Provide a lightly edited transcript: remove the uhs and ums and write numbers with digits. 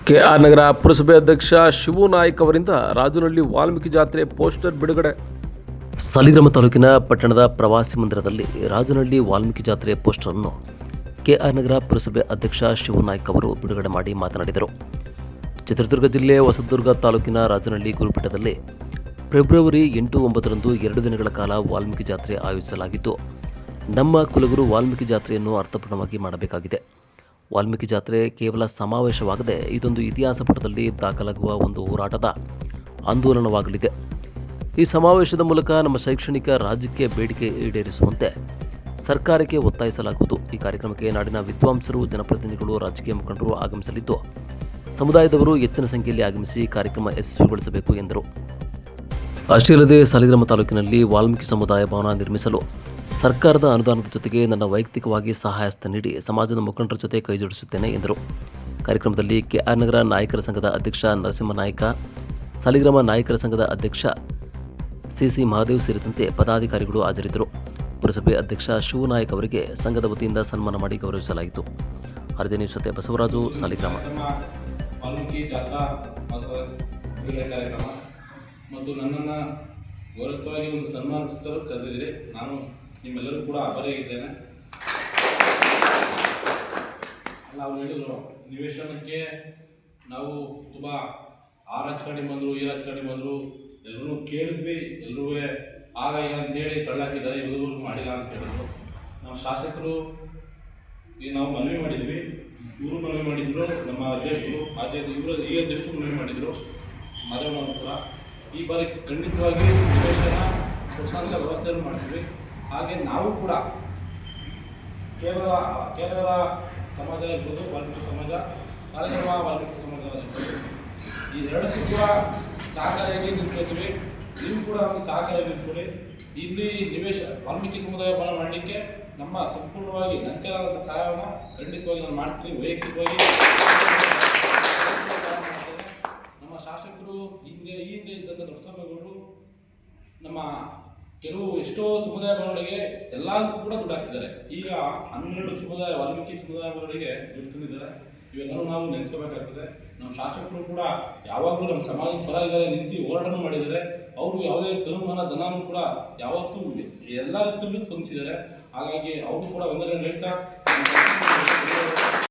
K R ನಗರ ಪುರಸಭೆ ಅಧ್ಯಕ್ಷ ಶಿವು ನಾಯ್ಕ್ ಅವರಿಂದ ರಾಜನಹಳ್ಳಿ ವಾಲ್ಮೀಕಿ ಜಾತ್ರೆ ಪೋಸ್ಟರ್ ಬಿಡುಗಡೆ. ಸಾಲಿಗ್ರಾಮ ತಾಲೂಕಿನ ಪಟ್ಟಣದ ಪ್ರವಾಸಿ ಮಂದಿರದಲ್ಲಿ ರಾಜನಹಳ್ಳಿ ವಾಲ್ಮೀಕಿ ಜಾತ್ರೆ ಪೋಸ್ಟರ್ ಅನ್ನು ಕೆಆರ್ ನಗರ ಪುರಸಭೆ ಅಧ್ಯಕ್ಷ ಶಿವು ನಾಯ್ಕ್ ಅವರು ಬಿಡುಗಡೆ ಮಾಡಿ ಮಾತನಾಡಿದರು. ಚಿತ್ರದುರ್ಗ ಜಿಲ್ಲೆ ಹೊಸದುರ್ಗ ತಾಲೂಕಿನ ರಾಜನಹಳ್ಳಿ ಗುರುಪೀಠದಲ್ಲಿ ಫೆಬ್ರವರಿ 8-9ರಂದು 2 ದಿನಗಳ ಕಾಲ ವಾಲ್ಮೀಕಿ ಜಾತ್ರೆ ಆಯೋಜಿಸಲಾಗಿದ್ದು, ನಮ್ಮ ಕುಲಗುರು ವಾಲ್ಮೀಕಿ ಜಾತ್ರೆಯನ್ನು ಅರ್ಥಪೂರ್ಣವಾಗಿ ಮಾಡಬೇಕಾಗಿದೆ. ವಾಲ್ಮೀಕಿ ಜಾತ್ರೆ ಕೇವಲ ಸಮಾವೇಶವಾಗದೆ ಇದೊಂದು ಇತಿಹಾಸ ಪುಟದಲ್ಲಿ ದಾಖಲಾಗುವ ಒಂದು ಹೋರಾಟದ ಆಂದೋಲನವಾಗಲಿದೆ. ಈ ಸಮಾವೇಶದ ಮೂಲಕ ನಮ್ಮ ಶೈಕ್ಷಣಿಕ ರಾಜ್ಯಕ್ಕೆ ಬೇಡಿಕೆ ಈಡೇರಿಸುವಂತೆ ಸರ್ಕಾರಕ್ಕೆ ಒತ್ತಾಯಿಸಲಾಗುವುದು. ಈ ಕಾರ್ಯಕ್ರಮಕ್ಕೆ ನಾಡಿನ ವಿದ್ವಾಂಸರು, ಜನಪ್ರತಿನಿಧಿಗಳು, ರಾಜಕೀಯ ಮುಖಂಡರು ಆಗಮಿಸಲಿದ್ದು, ಸಮುದಾಯದವರು ಹೆಚ್ಚಿನ ಸಂಖ್ಯೆಯಲ್ಲಿ ಆಗಮಿಸಿ ಕಾರ್ಯಕ್ರಮ ಯಶಸ್ವಿಗೊಳಿಸಬೇಕು ಎಂದರು. ಅಷ್ಟೇ ಅಲ್ಲದೆ ಸಾಲಿಗ್ರಾಮ ತಾಲೂಕಿನಲ್ಲಿ ವಾಲ್ಮೀಕಿ ಸಮುದಾಯ ಭವನ ನಿರ್ಮಿಸಲು ಸರ್ಕಾರದ ಅನುದಾನದ ಜೊತೆಗೆ ನನ್ನ ವೈಯಕ್ತಿಕವಾಗಿ ಸಹಾಯಹಸ್ತ ನೀಡಿ ಸಮಾಜದ ಮುಖಂಡರ ಜೊತೆ ಕೈಜೋಡಿಸುತ್ತೇನೆ ಎಂದರು. ಕಾರ್ಯಕ್ರಮದಲ್ಲಿ ಕೆಆರ್ ನಗರ ನಾಯಕರ ಸಂಘದ ಅಧ್ಯಕ್ಷ ನರಸಿಂಹನಾಯ್ಕ, ಸಾಲಿಗ್ರಾಮ ನಾಯಕರ ಸಂಘದ ಅಧ್ಯಕ್ಷ ಸಿಸಿ ಮಹಾದೇವ್ ಸೇರಿದಂತೆ ಪದಾಧಿಕಾರಿಗಳು ಹಾಜರಿದ್ದರು. ಪುರಸಭೆ ಅಧ್ಯಕ್ಷ ಶಿವು ನಾಯ್ಕ್ ಅವರಿಗೆ ಸಂಘದ ವತಿಯಿಂದ ಸನ್ಮಾನ ಮಾಡಿ ಗೌರವಿಸಲಾಯಿತು. ಆರ್ಜೆ ನ್ಯೂಸ್ ಜೊತೆ ಬಸವರಾಜು, ಸಾಲಿಗ್ರಾಮ. ವಾಲ್ಮೀಕಿ ಜಾತ್ರಾ ಕಾರ್ಯಕ್ರಮ ಮತ್ತು ನನ್ನನ್ನು ಗೌರವವಾಗಿ ಒಂದು ಸನ್ಮಾನಿಸಲು ಕರೆದಿದ್ದೀರಿ. ನಾನು ನಿಮ್ಮೆಲ್ಲರೂ ಕೂಡ ಆಭಾರಿಯಾಗಿದ್ದೇನೆ. ನಾವು ಹೇಳಿದ್ರು ನಿವೇಶನಕ್ಕೆ ನಾವು ತುಂಬ ಆ ರಾಜಕಾರಣಿ ಬಂದರು, ಈ ರಾಜಕಾರಣಿ ಬಂದರು, ಎಲ್ಲರೂ ಕೇಳಿದ್ವಿ. ಎಲ್ಲರೂ ಆಗ ಈಗ ಅಂತೇಳಿ ತಳ್ಳಾಕಿದ್ದಾರೆ, ಇವರು ಮಾಡಿಲ್ಲ ಅಂತ ಹೇಳಿದ್ರು. ನಮ್ಮ ಶಾಸಕರು ನಾವು ಮನವಿ ಮಾಡಿದ್ವಿ, ಇವರು ಮನವಿ ಮಾಡಿದ್ರು, ನಮ್ಮ ಅಧ್ಯಕ್ಷರು ಈ ಅಧ್ಯಕ್ಷರು ಮನವಿ ಮಾಡಿದರು, ಮಾದೇವನವರು ಕೂಡ. ಈ ಬಾರಿ ಖಂಡಿತವಾಗಿ ನಿವೇಶನ ಪ್ರೋತ್ಸಾಹದ ವ್ಯವಸ್ಥೆಯನ್ನು ಮಾಡ್ತೀವಿ. ಹಾಗೆ ನಾವು ಕೂಡ ಕೇರಳ ಸಮಾಜ ಇರ್ಬೋದು, ವಾಲ್ಮೀಕಿ ಸಮಾಜ, ಸಾಲಿಗ್ರಾಮ ವಾಲ್ಮೀಕಿ ಸಮಾಜ ಇರ್ಬೋದು, ಈ ಎರಡಕ್ಕೂ ಕೂಡ ಸಹಕಾರಿಯಾಗಿ ನಿಂತ್ಕೊಳ್ತೀವಿ. ನೀವು ಕೂಡ ನಮಗೆ ಸಹಕಾರಿಯಾಗಿ ನಿಂತ್ಕೊಳ್ಳಿ. ಇಲ್ಲಿ ವಾಲ್ಮೀಕಿ ಸಮುದಾಯ ಭವನ ಮಾಡಲಿಕ್ಕೆ ನಮ್ಮ ಸಂಪೂರ್ಣವಾಗಿ ನನ್ನ ಕೈಲಾದಂಥ ಸಹಾಯವನ್ನು ಖಂಡಿತವಾಗಿ ನಾನು ಮಾಡ್ತೀನಿ. ವೈಯಕ್ತಿಕವಾಗಿ ನಮ್ಮ ಶಾಸಕರು ಈ ಹಿಂದೆ ಇದ್ದಂಥ ದೊಡ್ಡಸ್ವಾಮಿಗೌಡರು ನಮ್ಮ ಎಷ್ಟೋ ಸಮುದಾಯ ಭವನಗಳಿಗೆ ಎಲ್ಲರಿಗೂ ಕೂಡ ದುಡ್ಡು ಹಾಕ್ಸಿದ್ದಾರೆ. ಈಗ 12 ಸಮುದಾಯ ವಾಲ್ಮೀಕಿ ಸಮುದಾಯ ಭವನಗಳಿಗೆ ದುಡ್ಡು ತಂದಿದ್ದಾರೆ. ಇವೆಲ್ಲರೂ ನಾವು ನೆನೆಸ್ಕೋಬೇಕಾಗ್ತದೆ. ನಮ್ಮ ಶಾಸಕರು ಕೂಡ ಯಾವಾಗಲೂ ನಮ್ಮ ಸಮಾಜದ ಪರ ಇದ್ದಾರೆ, ನಿಂತು ಹೋರಾಟನೂ ಮಾಡಿದ್ದಾರೆ. ಅವರು ಯಾವುದೇ ಧನನೂ ಕೂಡ ಯಾವತ್ತೂ ಎಲ್ಲ ರೀತಿಯಲ್ಲೂ ಸ್ಪಂದಿಸಿದ್ದಾರೆ. ಹಾಗಾಗಿ ಅವರು ಕೂಡ ಒಂದರಲ್ಲಿ ಹೇಳ್ತಾ